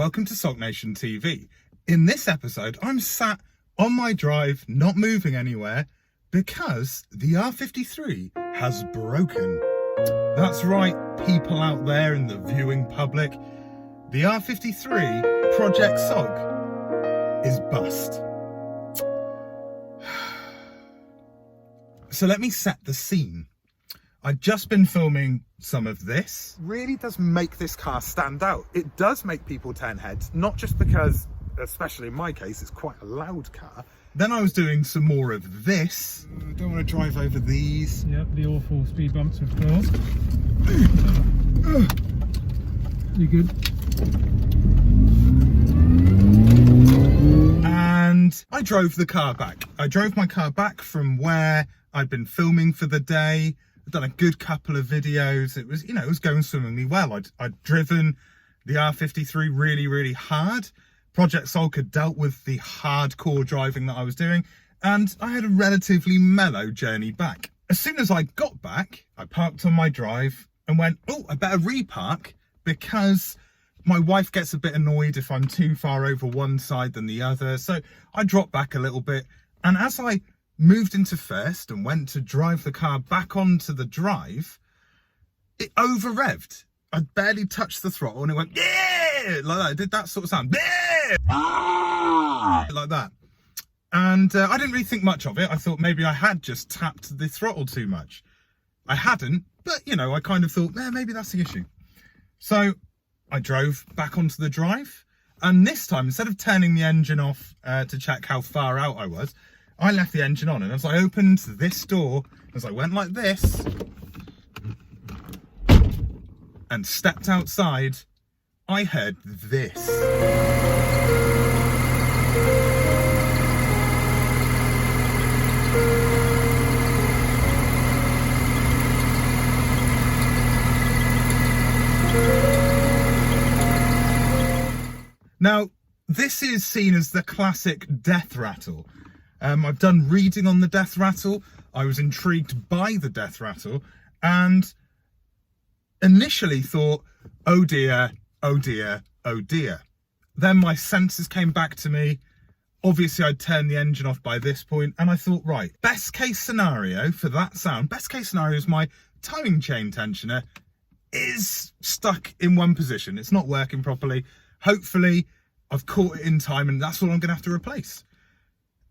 welcome to SULKNATIONtv. In this episode, I'm sat on my drive, not moving anywhere, because the R53 has broken. That's right, people out there in the viewing public. The R53 Project Sulk is bust. So let me set the scene. I've just been filming some of this. Really does make this car stand out. It does make people turn heads, not just because, especially in my case, it's quite a loud car. Then I was doing some more of this. Don't want to drive over these. Yep, the awful speed bumps, of course. You good? And I drove the car back. I drove my car back from where I'd been filming for the day. I'd done a good couple of videos. It was, it was going swimmingly well. I'd driven the R53 really hard. Project Sulk had dealt with the hardcore driving that I was doing, and I had a relatively mellow journey back. As soon as I got back, I parked on my drive and went, oh, I better repark, because my wife gets a bit annoyed if I'm too far over one side than the other. So I dropped back a little bit, and as I moved into first and went to drive the car back onto the drive, it over revved. I barely touched the throttle and it went, yeah, like that. It did that sort of sound, yeah, like that. And I didn't really think much of it. I thought maybe I had just tapped the throttle too much. I hadn't, but I kind of thought, maybe that's the issue. So I drove back onto the drive, and this time, instead of turning the engine off to check how far out I was, I left the engine on, and as I opened this door, as I went like this and stepped outside, I heard this. Now, this is seen as the classic death rattle. I've done reading on the death rattle. I was intrigued by the death rattle and initially thought, oh dear, oh dear, oh dear. Then my senses came back to me. Obviously, I'd turned the engine off by this point, and I thought, right, best case scenario for that sound, best case scenario is my timing chain tensioner is stuck in one position. It's not working properly. Hopefully, I've caught it in time, and that's all I'm going to have to replace.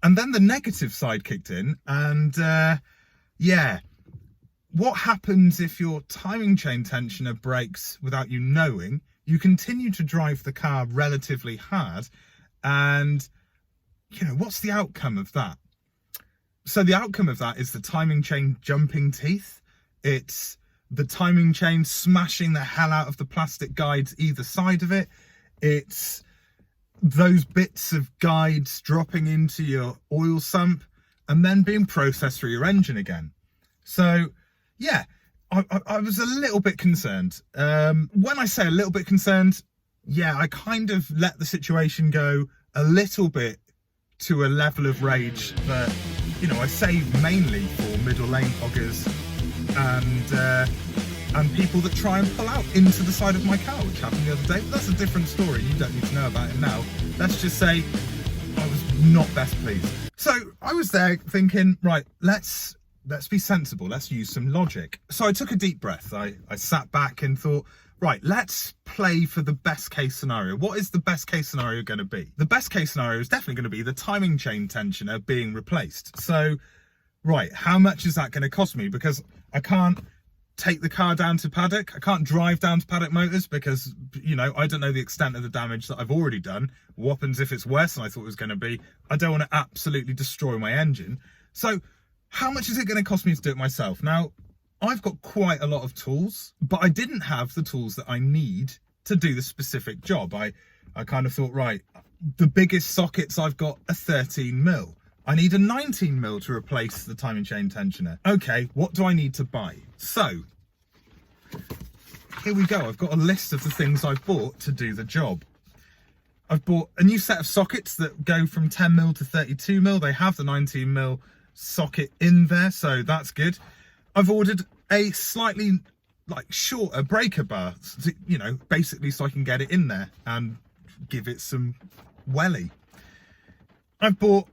And then the negative side kicked in, and what happens if your timing chain tensioner breaks without you knowing? You continue to drive the car relatively hard, and what's the outcome of that? So the outcome of that is the timing chain jumping teeth. It's the timing chain smashing the hell out of the plastic guides either side of it. It's those bits of guides dropping into your oil sump and then being processed through your engine again. So yeah, I was a little bit concerned. When I say a little bit concerned, I kind of let the situation go a little bit to a level of rage that, I save mainly for middle lane hoggers and people that try and pull out into the side of my car, which happened the other day. But that's a different story. You don't need to know about it now. Let's just say I was not best pleased. So I was there thinking, right, let's be sensible. Let's use some logic. So I took a deep breath. I sat back and thought, right, let's play for the best case scenario. What is the best case scenario going to be? The best case scenario is definitely going to be the timing chain tensioner being replaced. So, right, how much is that going to cost me? Because I can't take the car down to paddock. I can't drive down to Paddock Motors because, I don't know the extent of the damage that I've already done. What happens if it's worse than I thought it was going to be? I don't want to absolutely destroy my engine. So how much is it going to cost me to do it myself? Now, I've got quite a lot of tools, but I didn't have the tools that I need to do the specific job. I kind of thought, right, the biggest sockets I've got are 13mm. I need a 19mm to replace the timing chain tensioner. Okay, what do I need to buy? So, here we go. I've got a list of the things I've bought to do the job. I've bought a new set of sockets that go from 10mm to 32mm. They have the 19mm socket in there, so that's good. I've ordered a slightly shorter breaker bar, basically so I can get it in there and give it some welly. I've bought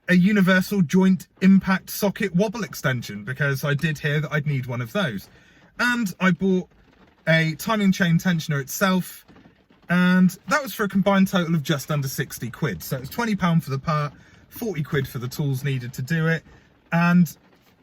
a universal joint impact socket wobble extension because I did hear that I'd need one of those. And I bought a timing chain tensioner itself, and that was for a combined total of just under 60 quid. So it was £20 for the part, 40 quid for the tools needed to do it, and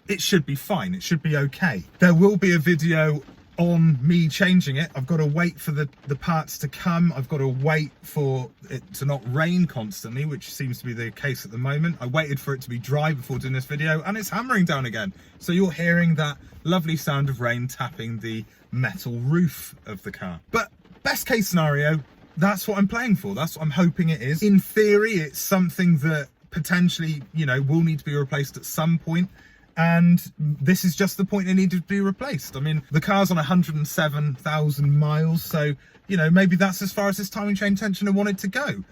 it should be fine, it should be okay. There will be a video on me changing it. I've got to wait for the parts to come. I've got to wait for it to not rain constantly, which seems to be the case at the moment. I waited for it to be dry before doing this video, and it's hammering down again. So you're hearing that lovely sound of rain tapping the metal roof of the car. But best case scenario, that's what I'm playing for. That's what I'm hoping it is. In theory, it's something that potentially, you know, will need to be replaced at some point. And this is just the point it needed to be replaced. I mean, the car's on 107,000 miles, so, you know, maybe that's as far as this timing chain tensioner wanted to go.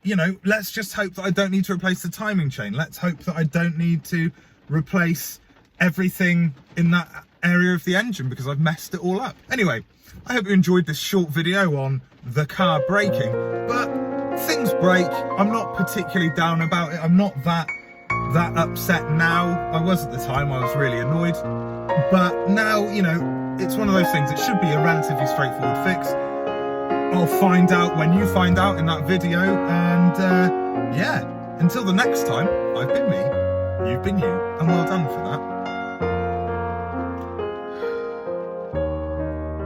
You know, let's just hope that I don't need to replace the timing chain. Let's hope that I don't need to replace everything in that area of the engine because I've messed it all up. Anyway, I hope you enjoyed this short video on the car braking, but things break. I'm not particularly down about it. I'm not that upset now. I was at the time. I was really annoyed, but now, you know, it's one of those things. It should be a relatively straightforward fix. I'll find out when you find out in that video, and yeah, until the next time, I've been me, you've been you, and well done for that.